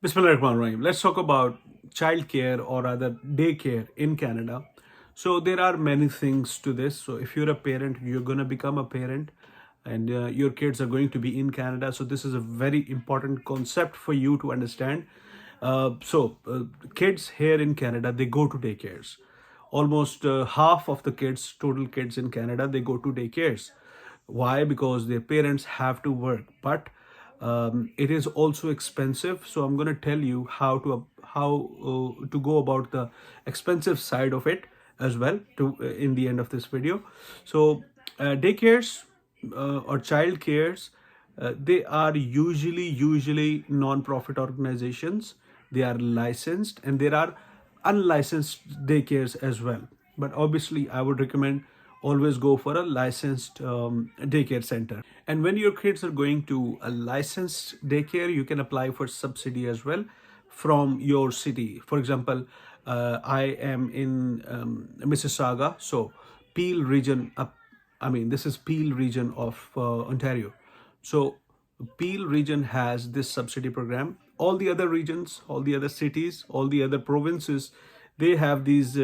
Bismillahirrahmanirrahim. Let's talk about childcare or rather daycare in Canada. So there are many things to this. So if you're a parent, you're going to become a parent and your kids are going to be in Canada. So this is a very important concept for you to understand. Kids here in Canada, they go to daycares. Almost half of the kids, total kids in Canada, they go to daycares. Why? Because their parents have to work, but it is also expensive. So I'm going to tell you how to go about the expensive side of it as well to in the end of this video. So daycares or child cares, they are usually non-profit organizations. They are licensed, and there are unlicensed daycares as well. But obviously, I would recommend always go for a licensed daycare center. And when your kids are going to a licensed daycare, you can apply for subsidy as well from your city. For example, I am in Mississauga, so Peel region. This is Peel region of Ontario. So Peel region has this subsidy program. All the other regions, all the other cities, all the other provinces, they have these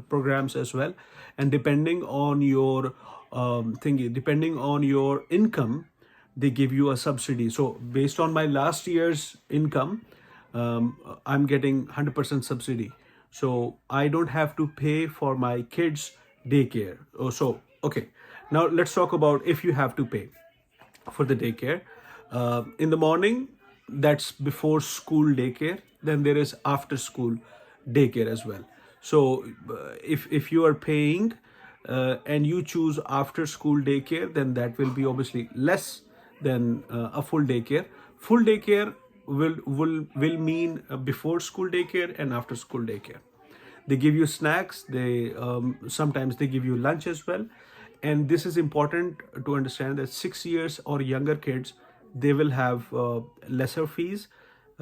programs as well. And depending on your depending on your income, they give you a subsidy. So based on my last year's income, I'm getting 100% subsidy. So I don't have to pay for my kids' daycare. Okay. Now let's talk about if you have to pay for the daycare. In the morning, that's before school daycare. Then there is after school daycare as well. So if you are paying and you choose after school daycare, then that will be obviously less than a full daycare. Full daycare will mean before school daycare and after school daycare. They give you snacks. They sometimes they give you lunch as well. And this is important to understand that 6 years or younger kids, they will have lesser fees.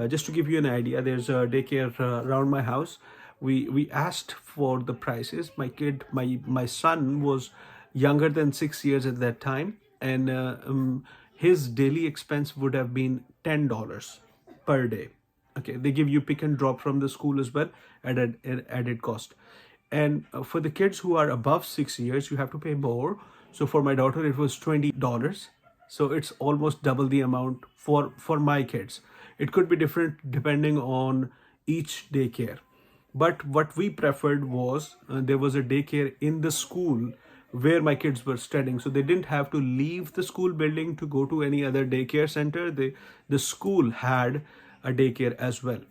Just to give you an idea, there's a daycare around my house. We asked for the prices. My son was younger than 6 years at that time, and his daily expense would have been $10 per day. Okay, they give you pick and drop from the school as well at an added cost. And for the kids who are above 6 years, you have to pay more. So for my daughter, it was $20. So it's almost double the amount for my kids. It could be different depending on each daycare. But what we preferred was there was a daycare in the school where my kids were studying. So they didn't have to leave the school building to go to any other daycare center. The school had a daycare as well.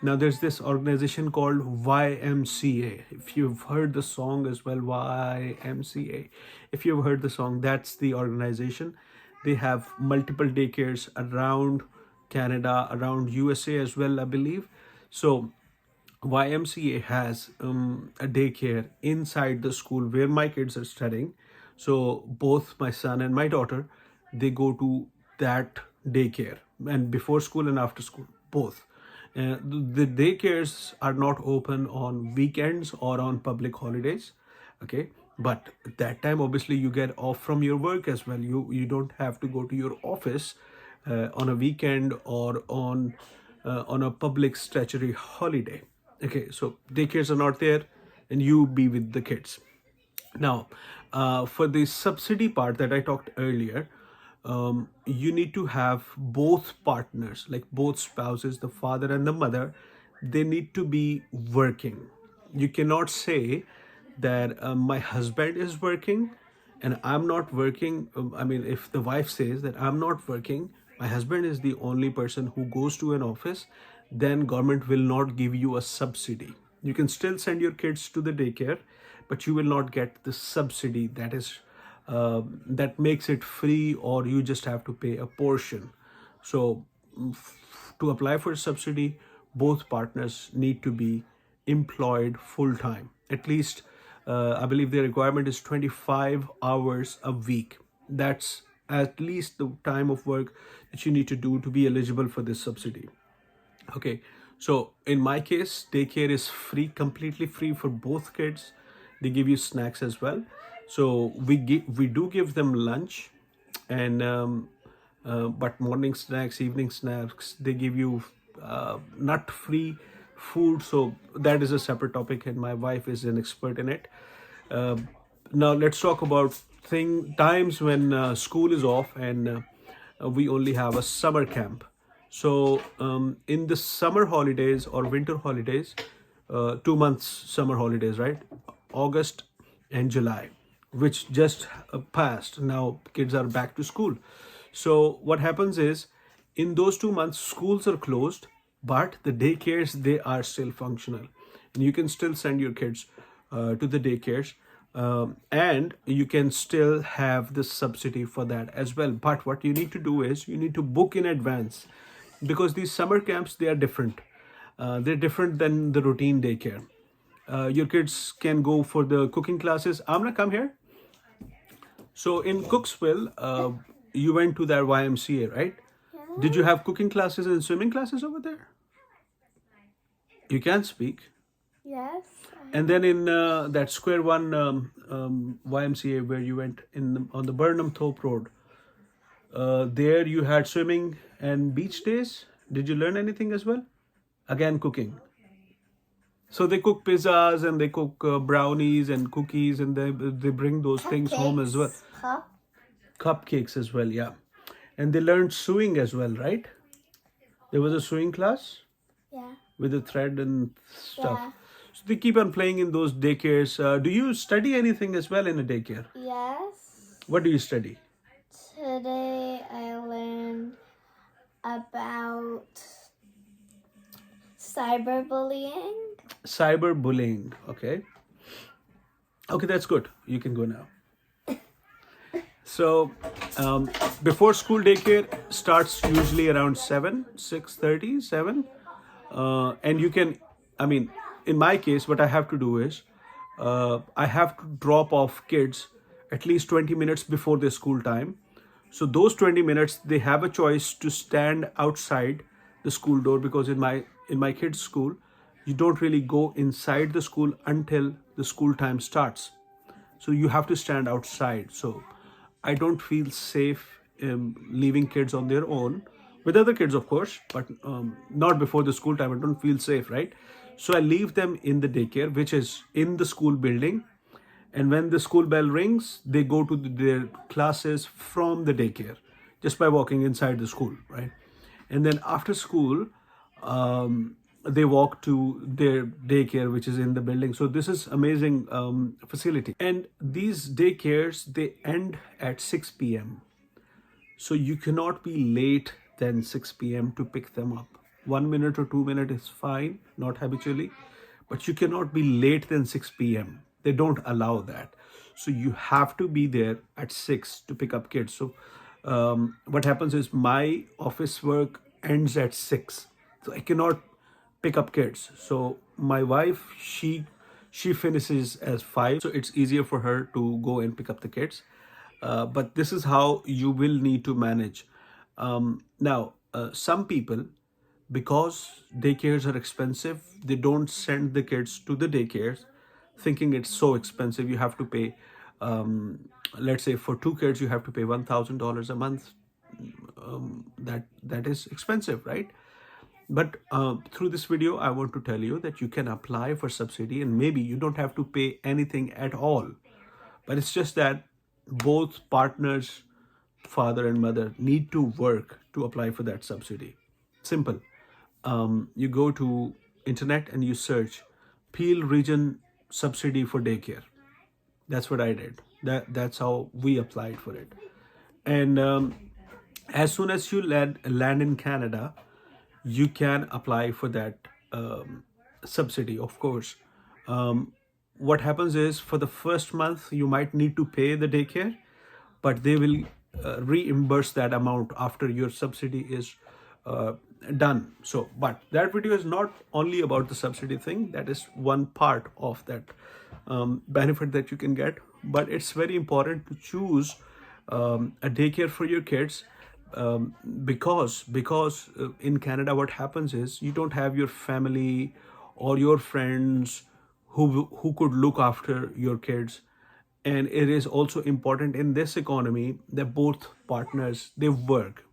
Now there's this organization called YMCA. If you've heard the song as well, YMCA. If you've heard the song, that's the organization. They have multiple daycares around Canada, around USA as well, I believe. So YMCA has a daycare inside the school where my kids are studying. So both my son and my daughter, they go to that daycare, and before school and after school, both. The daycares are not open on weekends or on public holidays. Okay, but at that time, obviously, you get off from your work as well. You don't have to go to your office on a weekend or on a public statutory holiday. Okay, so daycares are not there, and you be with the kids. Now, for the subsidy part that I talked earlier, you need to have both partners, like both spouses, the father and the mother, they need to be working. You cannot say that my husband is working and I'm not working. If the wife says that I'm not working, my husband is the only person who goes to an office, then government will not give you a subsidy. You can still send your kids to the daycare, but you will not get the subsidy that makes it free, or you just have to pay a portion. So to apply for a subsidy, both partners need to be employed full time. At least, I believe the requirement is 25 hours a week. That's at least the time of work that you need to do to be eligible for this subsidy. Okay, so in my case, daycare is free, completely free for both kids. They give you snacks as well. So we do give them lunch, and but morning snacks, evening snacks, they give you nut free food. So that is a separate topic, and my wife is an expert in it. uh, Now let's talk about times when school is off, and we only have a summer camp. So in the summer holidays or winter holidays, 2 months summer holidays, right? August and July, which just passed. Now kids are back to school. So what happens is, in those 2 months, schools are closed, but the daycares, they are still functional, and you can still send your kids to the daycares, and you can still have the subsidy for that as well. But what you need to do is you need to book in advance, because these summer camps, they are different. They're different than the routine daycare. Your kids can go for the cooking classes. Amna, come here. So in Cooksville, you went to that YMCA, right? Did you have cooking classes and swimming classes over there? You can speak. Yes. And then in that Square One YMCA where you went on the Burnham Thorpe Road, there you had swimming and beach days. Did you learn anything as well? Again, cooking. So they cook pizzas and they cook brownies and cookies, and they bring those things home as well. Cup. Cupcakes as well, yeah. And they learned sewing as well, right? There was a sewing class Yeah. with the thread and stuff. Yeah. So they keep on playing in those daycares. Do you study anything as well in a daycare? Yes. What do you study? Today I learned about cyberbullying. Cyberbullying. Okay. Okay, that's good. You can go now. So before school, daycare starts usually around 7, 6:30, 7. And you can, I mean, in my case, what I have to do is I have to drop off kids at least 20 minutes before their school time. So those 20 minutes, they have a choice to stand outside the school door, because in my kids' school, you don't really go inside the school until the school time starts. So you have to stand outside. So I don't feel safe leaving kids on their own, with other kids of course, but not before the school time. I don't feel safe, right? So I leave them in the daycare, which is in the school building, and when the school bell rings, they go to their classes from the daycare just by walking inside the school, right? And then after school, they walk to their daycare, which is in the building. So this is amazing facility. And these daycares, they end at 6 p.m. So you cannot be late than 6 p.m. to pick them up. 1 minute or 2 minutes is fine, not habitually, but you cannot be late than 6 p.m. They don't allow that. So you have to be there at 6 to pick up kids. So what happens is, my office work ends at 6. So I cannot pick up kids. So my wife, she finishes as 5. So it's easier for her to go and pick up the kids. But this is how you will need to manage. Now, some people, because daycares are expensive, they don't send the kids to the daycares, thinking it's so expensive. You have to pay, let's say for 2 kids, you have to pay $1,000 a month. That is expensive, right? But through this video, I want to tell you that you can apply for subsidy, and maybe you don't have to pay anything at all. But it's just that both partners, father and mother, need to work to apply for that subsidy. Simple. You go to internet and you search Peel Region subsidy for daycare. That's what I did. That's how we applied for it. And as soon as you land in Canada, you can apply for that subsidy, of course. What happens is, for the first month, you might need to pay the daycare, but they will reimburse that amount after your subsidy is done. So, but that video is not only about the subsidy thing. That is one part of that benefit that you can get. But it's very important to choose a daycare for your kids, because in Canada, what happens is, you don't have your family or your friends who could look after your kids. And it is also important in this economy that both partners, they work.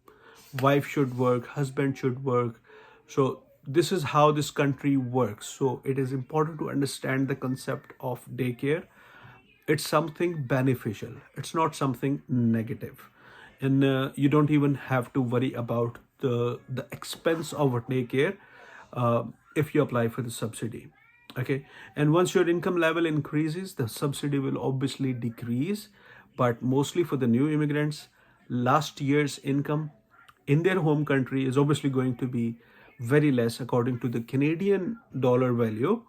wife should work, husband should work. So this is how this country works. So it is important to understand the concept of daycare. It's something beneficial, it's not something negative. And you don't even have to worry about the expense of a daycare uh, if you apply for the subsidy. Okay. And once your income level increases, the subsidy will obviously decrease. But mostly for the new immigrants, last year's income in their home country is obviously going to be very less according to the Canadian dollar value.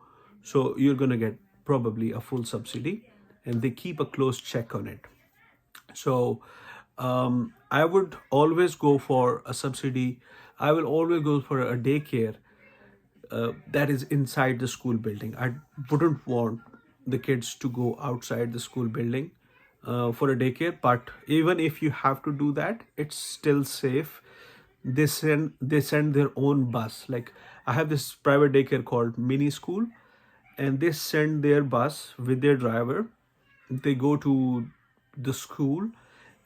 So you're going to get probably a full subsidy, and they keep a close check on it. So I would always go for a subsidy. I will always go for a daycare that is inside the school building. I wouldn't want the kids to go outside the school building for a daycare. But even if you have to do that, it's still safe. They send their own bus. Like, I have this private daycare called Mini School, and they send their bus with their driver. They go to the school,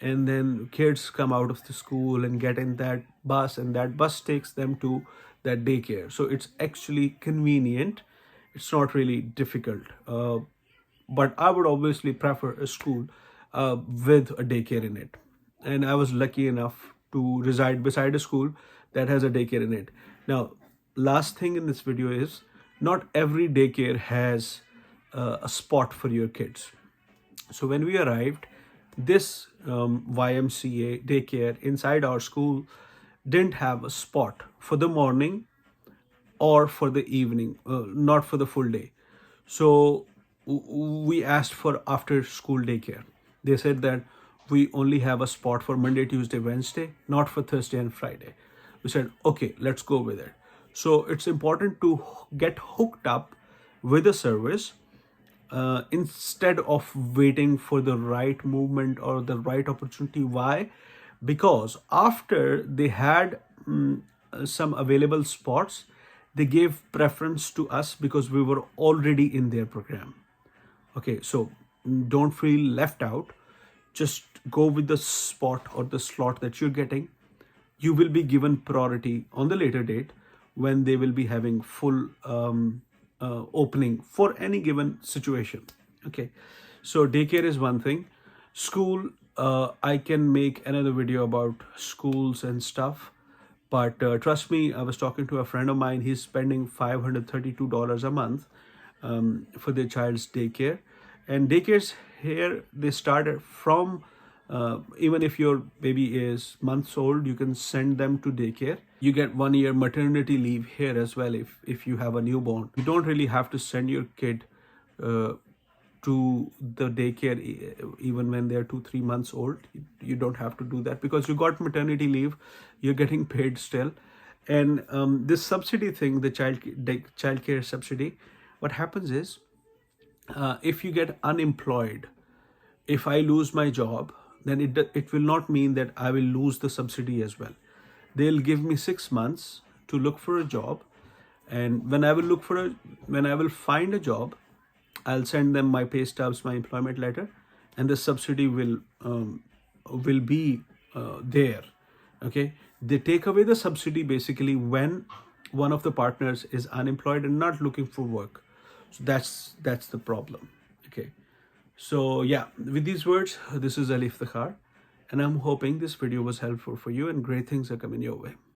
and then kids come out of the school and get in that bus, and that bus takes them to that daycare. So it's actually convenient. It's not really difficult. But I would obviously prefer a school with a daycare in it. And I was lucky enough to reside beside a school that has a daycare in it. Now, last thing in this video is, not every daycare has a spot for your kids. So when we arrived, this YMCA daycare inside our school didn't have a spot for the morning or for the evening, not for the full day. So we asked for after school daycare. They said that we only have a spot for Monday, Tuesday, Wednesday, not for Thursday and Friday. We said, okay, let's go with it. So it's important to get hooked up with a service instead of waiting for the right movement or the right opportunity. Why? Because after they had some available spots, they gave preference to us because we were already in their program. Okay, so don't feel left out. Just go with the spot or the slot that you're getting. You will be given priority on the later date when they will be having full opening for any given situation. Okay, so daycare is one thing. School, I can make another video about schools and stuff. But trust me, I was talking to a friend of mine. He's spending $532 a month for their child's daycare. And daycares here, they start from even if your baby is months old, you can send them to daycare. You get 1 year maternity leave here as well if you have a newborn. You don't really have to send your kid to the daycare even when they're 2-3 months old. You don't have to do that because you got maternity leave. You're getting paid still. And this subsidy thing, the child care subsidy, what happens is, if you get unemployed, if I lose my job, then it will not mean that I will lose the subsidy as well. They'll give me 6 months to look for a job, and when I will find a job, I'll send them my pay stubs, my employment letter, and the subsidy will be there. Okay, they take away the subsidy basically when one of the partners is unemployed and not looking for work. So that's the problem. Okay. So yeah, with these words, this is Alif Takhar, and I'm hoping this video was helpful for you and great things are coming your way.